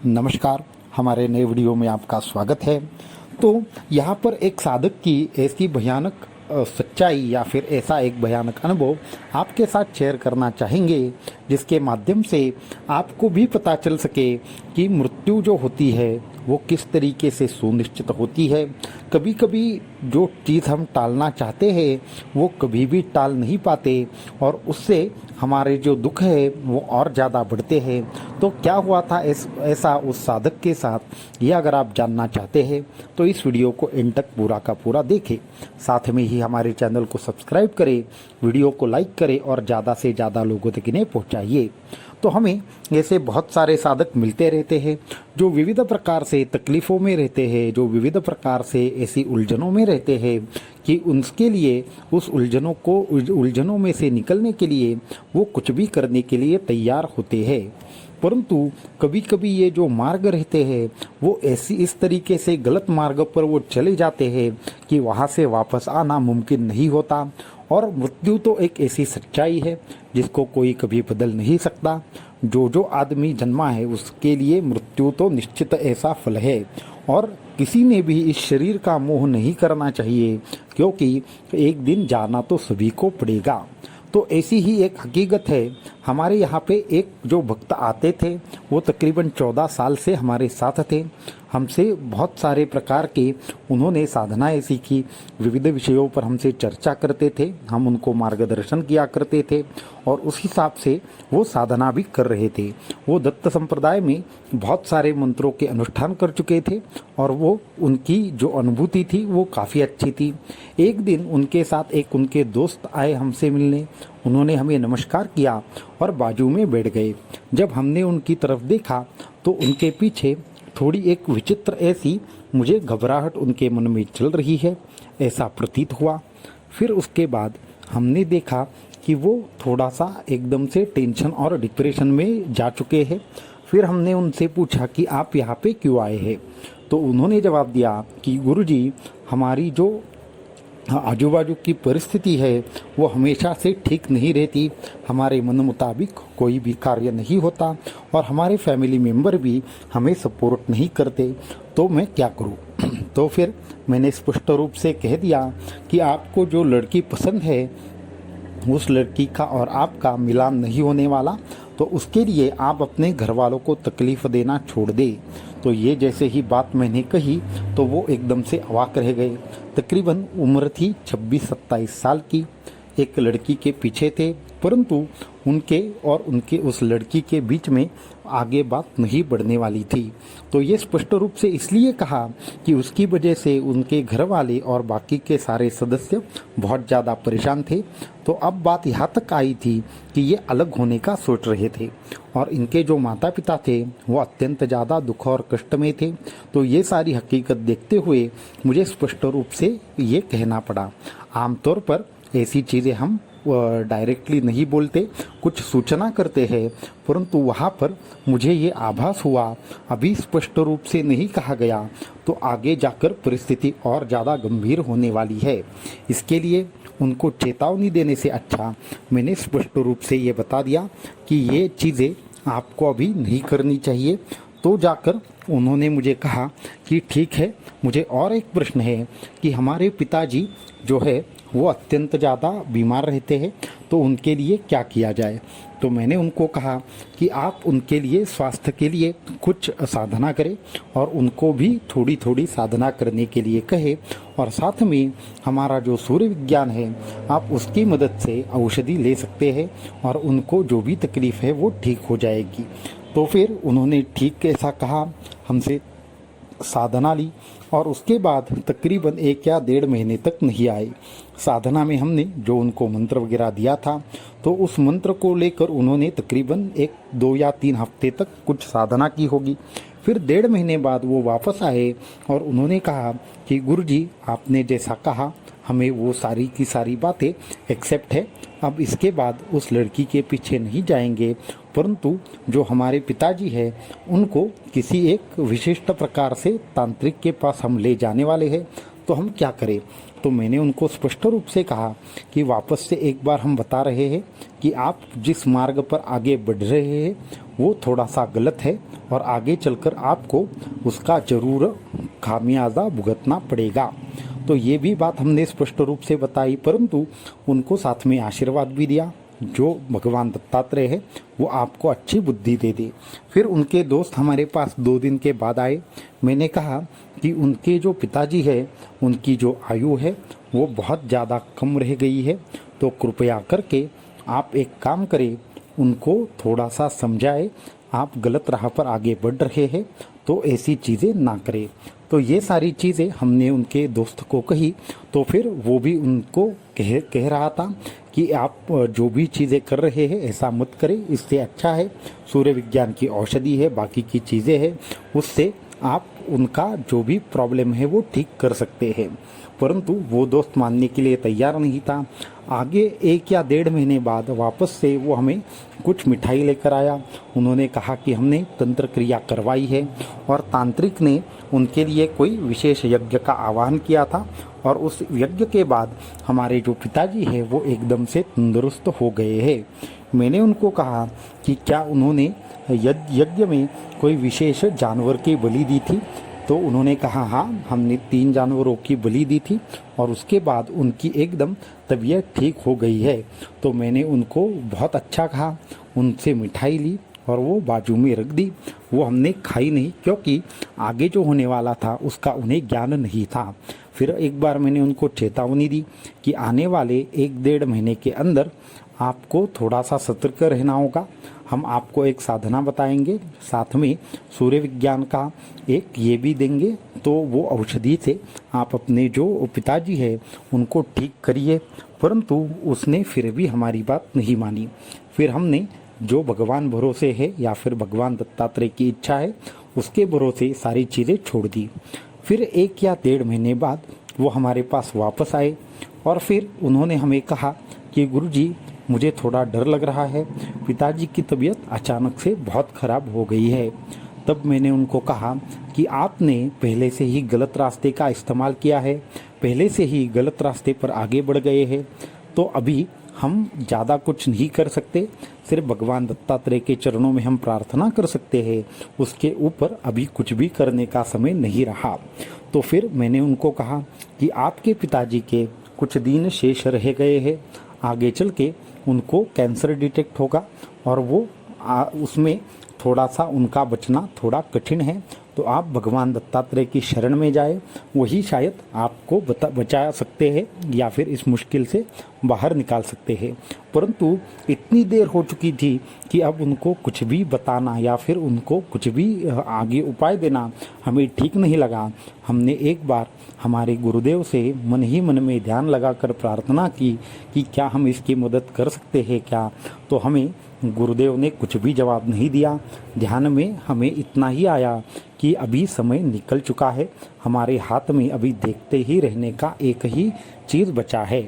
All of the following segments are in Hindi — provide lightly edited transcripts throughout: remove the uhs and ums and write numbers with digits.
नमस्कार, हमारे नए वीडियो में आपका स्वागत है। तो यहाँ पर एक साधक की ऐसी भयानक सच्चाई या फिर ऐसा एक भयानक अनुभव आपके साथ शेयर करना चाहेंगे, जिसके माध्यम से आपको भी पता चल सके कि मृत्यु जो होती है वो किस तरीके से सुनिश्चित होती है। कभी कभी जो चीज़ हम टालना चाहते हैं वो कभी भी टाल नहीं पाते और उससे हमारे जो दुख है वो और ज़्यादा बढ़ते हैं। तो क्या हुआ था ऐसा उस साधक के साथ, ये अगर आप जानना चाहते हैं तो इस वीडियो को एंड तक पूरा का पूरा देखें। साथ में ही हमारे चैनल को सब्सक्राइब करें, वीडियो को लाइक करें और ज़्यादा से ज़्यादा लोगों तक इन्हें पहुँचाइए। तो हमें ऐसे बहुत सारे साधक मिलते रहते हैं जो विविध प्रकार से तकलीफ़ों में रहते हैं, जो विविध प्रकार से ऐसी उलझनों में रहते हैं कि उनके लिए उस उलझनों में से निकलने के लिए वो कुछ भी करने के लिए तैयार होते हैं। परंतु कभी कभी ये जो मार्ग रहते हैं वो इस तरीके से गलत मार्ग पर वो चले जाते हैं कि वहाँ से वापस आना मुमकिन नहीं होता। और मृत्यु तो एक ऐसी सच्चाई है जिसको कोई कभी बदल नहीं सकता। जो आदमी जन्मा है उसके लिए मृत्यु तो निश्चित ऐसा फल है और किसी ने भी इस शरीर का मोह नहीं करना चाहिए, क्योंकि एक दिन जाना तो सभी को पड़ेगा। तो ऐसी ही एक हकीकत है। हमारे यहाँ पे एक जो भक्त आते थे वो तकरीबन 14 साल से हमारे साथ थे। हमसे बहुत सारे प्रकार के उन्होंने साधनाएं सीखी, विविध विषयों पर हमसे चर्चा करते थे, हम उनको मार्गदर्शन किया करते थे और उस हिसाब से वो साधना भी कर रहे थे। वो दत्त संप्रदाय में बहुत सारे मंत्रों के अनुष्ठान कर चुके थे और वो उनकी जो अनुभूति थी वो काफ़ी अच्छी थी। एक दिन उनके साथ एक उनके दोस्त आए हमसे मिलने, उन्होंने हमें नमस्कार किया और बाजू में बैठ गए। जब हमने उनकी तरफ देखा तो उनके पीछे थोड़ी एक विचित्र ऐसी मुझे घबराहट उनके मन में चल रही है, ऐसा प्रतीत हुआ। फिर उसके बाद हमने देखा कि वो थोड़ा सा एकदम से टेंशन और डिप्रेशन में जा चुके हैं। फिर हमने उनसे पूछा कि आप यहाँ पे क्यों आए हैं। तो उन्होंने जवाब दिया कि गुरुजी, हमारी जो आजू बाजू की परिस्थिति है वो हमेशा से ठीक नहीं रहती, हमारे मन मुताबिक कोई भी कार्य नहीं होता और हमारे फैमिली मेम्बर भी हमें सपोर्ट नहीं करते, तो मैं क्या करूं। तो फिर मैंने स्पष्ट रूप से कह दिया कि आपको जो लड़की पसंद है उस लड़की का और आपका मिलान नहीं होने वाला, तो उसके लिए आप अपने घर वालों को तकलीफ़ देना छोड़ दें। तो ये जैसे ही बात मैंने कही तो वो एकदम से अवाक रह गए। तकरीबन उम्र थी 26-27 साल की, एक लड़की के पीछे थे, परंतु उनके और उनके उस लड़की के बीच में आगे बात नहीं बढ़ने वाली थी। तो ये स्पष्ट रूप से इसलिए कहा कि उसकी वजह से उनके घर वाले और बाकी के सारे सदस्य बहुत ज़्यादा परेशान थे। तो अब बात यहाँ तक आई थी कि ये अलग होने का सोच रहे थे और इनके जो माता पिता थे वो अत्यंत ज़्यादा दुख और कष्ट में थे। तो ये सारी हकीकत देखते हुए मुझे स्पष्ट रूप से ये कहना पड़ा। आमतौर पर ऐसी चीज़ें हम डायरेक्टली नहीं बोलते, कुछ सूचना करते हैं, परंतु वहाँ पर मुझे ये आभास हुआ, अभी स्पष्ट रूप से नहीं कहा गया तो आगे जाकर परिस्थिति और ज़्यादा गंभीर होने वाली है। इसके लिए उनको चेतावनी देने से अच्छा मैंने स्पष्ट रूप से ये बता दिया कि ये चीज़ें आपको अभी नहीं करनी चाहिए। तो जाकर उन्होंने मुझे कहा कि ठीक है, मुझे और एक प्रश्न है कि हमारे पिताजी जो है वो अत्यंत ज़्यादा बीमार रहते हैं, तो उनके लिए क्या किया जाए। तो मैंने उनको कहा कि आप उनके लिए स्वास्थ्य के लिए कुछ साधना करें और उनको भी थोड़ी थोड़ी साधना करने के लिए कहे और साथ में हमारा जो सूर्य विज्ञान है आप उसकी मदद से औषधि ले सकते हैं और उनको जो भी तकलीफ़ है वो ठीक हो जाएगी। तो फिर उन्होंने ठीक ऐसा कहा, हमसे साधना ली और उसके बाद तकरीबन 1 या 1.5 महीने तक नहीं आए। साधना में हमने जो उनको मंत्र वगैरह दिया था तो उस मंत्र को लेकर उन्होंने तकरीबन 1-2 या 3 हफ्ते तक कुछ साधना की होगी। फिर 1.5 महीने बाद वो वापस आए और उन्होंने कहा कि गुरुजी, आपने जैसा कहा हमें वो सारी की सारी बातें एक्सेप्ट है, अब इसके बाद उस लड़की के पीछे नहीं जाएंगे, परंतु जो हमारे पिताजी हैं उनको किसी एक विशिष्ट प्रकार से तांत्रिक के पास हम ले जाने वाले हैं, तो हम क्या करें। तो मैंने उनको स्पष्ट रूप से कहा कि वापस से एक बार हम बता रहे हैं कि आप जिस मार्ग पर आगे बढ़ रहे हैं वो थोड़ा सा गलत है और आगे चलकर आपको उसका ज़रूर खामियाजा भुगतना पड़ेगा। तो ये भी बात हमने स्पष्ट रूप से बताई, परंतु उनको साथ में आशीर्वाद भी दिया जो भगवान दत्तात्रेय है वो आपको अच्छी बुद्धि दे दे। फिर उनके दोस्त हमारे पास 2 दिन के बाद आए। मैंने कहा कि उनके जो पिताजी है उनकी जो आयु है वो बहुत ज़्यादा कम रह गई है, तो कृपया करके आप एक काम करें, उनको थोड़ा सा समझाए, आप गलत राह पर आगे बढ़ रहे हैं तो ऐसी चीज़ें ना करें। तो ये सारी चीज़ें हमने उनके दोस्त को कही, तो फिर वो भी उनको कह रहा था कि आप जो भी चीज़ें कर रहे हैं ऐसा मत करें, इससे अच्छा है सूर्य विज्ञान की औषधि है, बाकी की चीज़ें हैं, उससे आप उनका जो भी प्रॉब्लम है वो ठीक कर सकते हैं। परंतु वो दोस्त मानने के लिए तैयार नहीं था। आगे 1 या 1.5 महीने बाद वापस से वो हमें कुछ मिठाई लेकर आया। उन्होंने कहा कि हमने तंत्र क्रिया करवाई है और तांत्रिक ने उनके लिए कोई विशेष यज्ञ का आह्वान किया था और उस यज्ञ के बाद हमारे जो पिताजी है वो एकदम से तंदुरुस्त हो गए हैं। मैंने उनको कहा कि क्या उन्होंने यज्ञ में कोई विशेष जानवर की बलि दी थी, तो उन्होंने कहा हाँ, हमने 3 जानवरों की बलि दी थी और उसके बाद उनकी एकदम तबीयत ठीक हो गई है। तो मैंने उनको बहुत अच्छा कहा, उनसे मिठाई ली और वो बाजू में रख दी। वो हमने खाई नहीं क्योंकि आगे जो होने वाला था उसका उन्हें ज्ञान नहीं था। फिर एक बार मैंने उनको चेतावनी दी कि आने वाले 1-1.5 महीने के अंदर आपको थोड़ा सा सतर्क रहना होगा। हम आपको एक साधना बताएंगे, साथ में सूर्य विज्ञान का एक ये भी देंगे, तो वो औषधि से आप अपने जो पिताजी है उनको ठीक करिए। परंतु उसने फिर भी हमारी बात नहीं मानी। फिर हमने जो भगवान भरोसे है या फिर भगवान दत्तात्रेय की इच्छा है उसके भरोसे सारी चीज़ें छोड़ दी। फिर 1 या 1.5 महीने बाद वो हमारे पास वापस आए और फिर उन्होंने हमें कहा कि गुरुजी मुझे थोड़ा डर लग रहा है, पिताजी की तबीयत अचानक से बहुत ख़राब हो गई है। तब मैंने उनको कहा कि आपने पहले से ही गलत रास्ते का इस्तेमाल किया है, पहले से ही गलत रास्ते पर आगे बढ़ गए हैं, तो अभी हम ज़्यादा कुछ नहीं कर सकते, सिर्फ भगवान दत्तात्रेय के चरणों में हम प्रार्थना कर सकते हैं, उसके ऊपर अभी कुछ भी करने का समय नहीं रहा। तो फिर मैंने उनको कहा कि आपके पिताजी के कुछ दिन शेष रह गए हैं, आगे चल के उनको कैंसर डिटेक्ट होगा और वो उसमें थोड़ा सा उनका बचना थोड़ा कठिन है, तो आप भगवान दत्तात्रेय की शरण में जाए, वही शायद आपको बचा सकते हैं या फिर इस मुश्किल से बाहर निकाल सकते हैं। परंतु इतनी देर हो चुकी थी कि अब उनको कुछ भी बताना या फिर उनको कुछ भी आगे उपाय देना हमें ठीक नहीं लगा। हमने एक बार हमारे गुरुदेव से मन ही मन में ध्यान लगाकर प्रार्थना की कि क्या हम इसकी मदद कर सकते हैं क्या, तो हमें गुरुदेव ने कुछ भी जवाब नहीं दिया। ध्यान में हमें इतना ही आया कि अभी समय निकल चुका है, हमारे हाथ में अभी देखते ही रहने का एक ही चीज़ बचा है।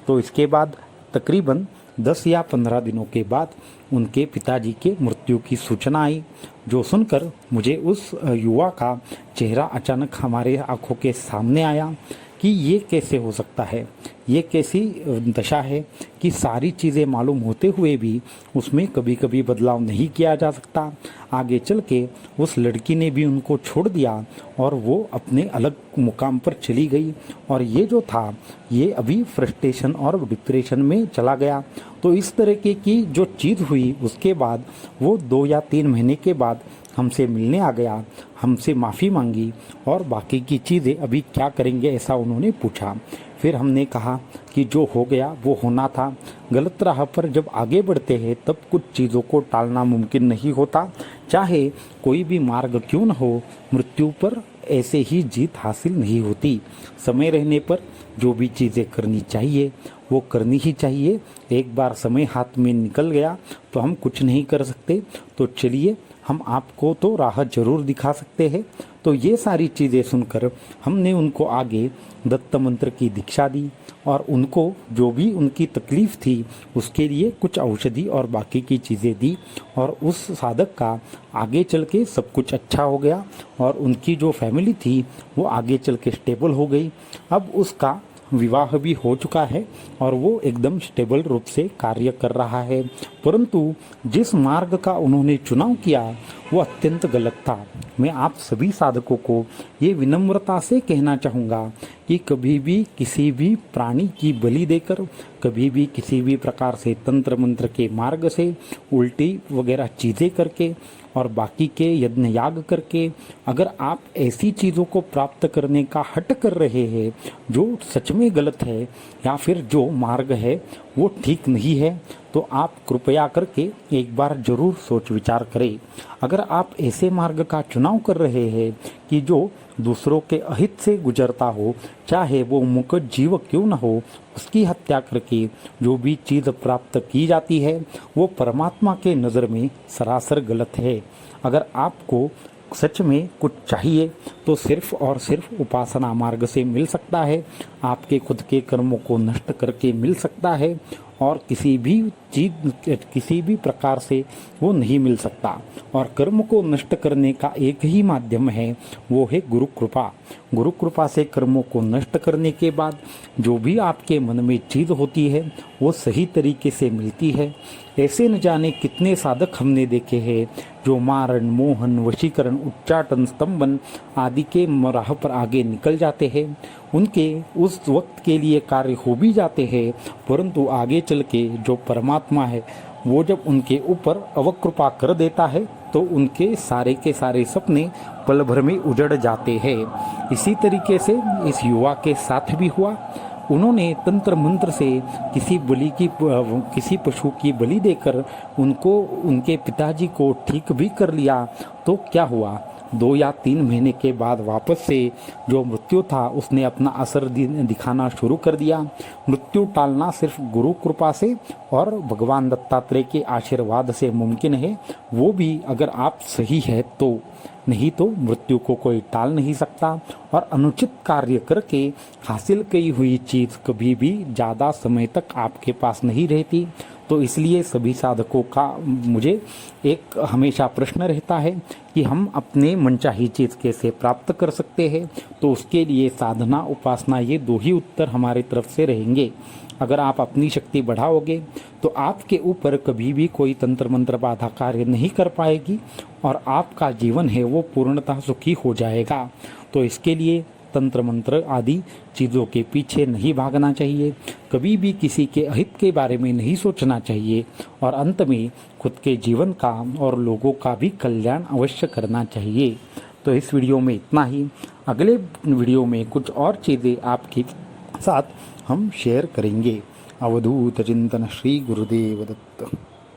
तो इसके बाद तकरीबन 10 या 15 दिनों के बाद उनके पिताजी के मृत्यु की सूचना आई, जो सुनकर मुझे उस युवा का चेहरा अचानक हमारे आंखों के सामने आया कि ये कैसे हो सकता है, ये कैसी दशा है कि सारी चीज़ें मालूम होते हुए भी उसमें कभी कभी बदलाव नहीं किया जा सकता। आगे चल के उस लड़की ने भी उनको छोड़ दिया और वो अपने अलग मुकाम पर चली गई और ये जो था ये अभी फ्रस्ट्रेशन और डिप्रेशन में चला गया। तो इस तरीके की जो चीज़ हुई उसके बाद वो 2 या 3 महीने के बाद हमसे मिलने आ गया, हमसे माफ़ी मांगी और बाकी की चीज़ें अभी क्या करेंगे ऐसा उन्होंने पूछा। फिर हमने कहा कि जो हो गया वो होना था, गलत राह पर जब आगे बढ़ते हैं तब कुछ चीज़ों को टालना मुमकिन नहीं होता, चाहे कोई भी मार्ग क्यों न हो, मृत्यु पर ऐसे ही जीत हासिल नहीं होती। समय रहने पर जो भी चीज़ें करनी चाहिए वो करनी ही चाहिए। एक बार समय हाथ में निकल गया तो हम कुछ नहीं कर सकते, तो चलिए हम आपको तो राह जरूर दिखा सकते हैं। तो ये सारी चीज़ें सुनकर हमने उनको आगे दत्त मंत्र की दीक्षा दी और उनको जो भी उनकी तकलीफ़ थी उसके लिए कुछ औषधि और बाकी की चीज़ें दी और उस साधक का आगे चल के सब कुछ अच्छा हो गया और उनकी जो फैमिली थी वो आगे चल के स्टेबल हो गई। अब उसका विवाह भी हो चुका है और वो एकदम स्टेबल रूप से कार्य कर रहा है। परंतु जिस मार्ग का उन्होंने चुनाव किया वो अत्यंत गलत था। मैं आप सभी साधकों को ये विनम्रता से कहना चाहूँगा कि कभी भी किसी भी प्राणी की बलि देकर, कभी भी किसी भी प्रकार से तंत्र मंत्र के मार्ग से उल्टी वगैरह चीज़ें करके और बाकी के यज्ञ याग करके अगर आप ऐसी चीज़ों को प्राप्त करने का हट कर रहे हैं जो सच में गलत है या फिर जो मार्ग है वो ठीक नहीं है, तो आप कृपया करके एक बार ज़रूर सोच विचार करें। अगर आप ऐसे मार्ग का चुनाव कर रहे हैं कि जो दूसरों के अहित से गुजरता हो, चाहे वो मुकट जीव क्यों न हो, उसकी हत्या करके जो भी चीज़ प्राप्त की जाती है वो परमात्मा के नज़र में सरासर गलत है। अगर आपको सच में कुछ चाहिए तो सिर्फ और सिर्फ उपासना मार्ग से मिल सकता है, आपके खुद के कर्मों को नष्ट करके मिल सकता है और किसी भी प्रकार से वो नहीं मिल सकता। और कर्म को नष्ट करने का एक ही माध्यम है, वो है गुरु कृपा। गुरु कृपा से कर्मों को नष्ट करने के बाद जो भी आपके मन में चीज़ होती है वो सही तरीके से मिलती है। ऐसे न जाने कितने साधक हमने देखे हैं जो मारण, मोहन, वशीकरण, उच्चाटन, स्तंभन आदि के राह पर आगे निकल जाते हैं। उनके उस वक्त के लिए कार्य हो भी जाते हैं, परंतु आगे चल के जो परमात्मा है वो जब उनके ऊपर अवकृपा कर देता है तो उनके सारे के सारे सपने पल भर में उजड़ जाते हैं। इसी तरीके से इस युवा के साथ भी हुआ। उन्होंने तंत्र मंत्र से किसी पशु की बलि देकर उनको, उनके पिताजी को ठीक भी कर लिया, तो क्या हुआ, 2 या 3 महीने के बाद वापस से जो मृत्यु था उसने अपना असर दिखाना शुरू कर दिया। मृत्यु टालना सिर्फ गुरु कृपा से और भगवान दत्तात्रेय के आशीर्वाद से मुमकिन है, वो भी अगर आप सही है तो, नहीं तो मृत्यु को कोई टाल नहीं सकता। और अनुचित कार्य करके हासिल की हुई चीज़ कभी भी ज़्यादा समय तक आपके पास नहीं रहती। तो इसलिए सभी साधकों का मुझे एक हमेशा प्रश्न रहता है कि हम अपने मनचाही चीज़ कैसे प्राप्त कर सकते हैं। तो उसके लिए साधना, उपासना, ये 2 ही उत्तर हमारी तरफ से रहेंगे। अगर आप अपनी शक्ति बढ़ाओगे तो आपके ऊपर कभी भी कोई तंत्र मंत्र बाधा कार्य नहीं कर पाएगी और आपका जीवन है वो पूर्णतः सुखी हो जाएगा। तो इसके लिए तंत्र मंत्र आदि चीज़ों के पीछे नहीं भागना चाहिए, कभी भी किसी के अहित के बारे में नहीं सोचना चाहिए और अंत में खुद के जीवन का और लोगों का भी कल्याण अवश्य करना चाहिए। तो इस वीडियो में इतना ही। अगले वीडियो में कुछ और चीज़ें आपके साथ हम शेयर करेंगे। अवधूत चिंतन, श्री गुरुदेव दत्त।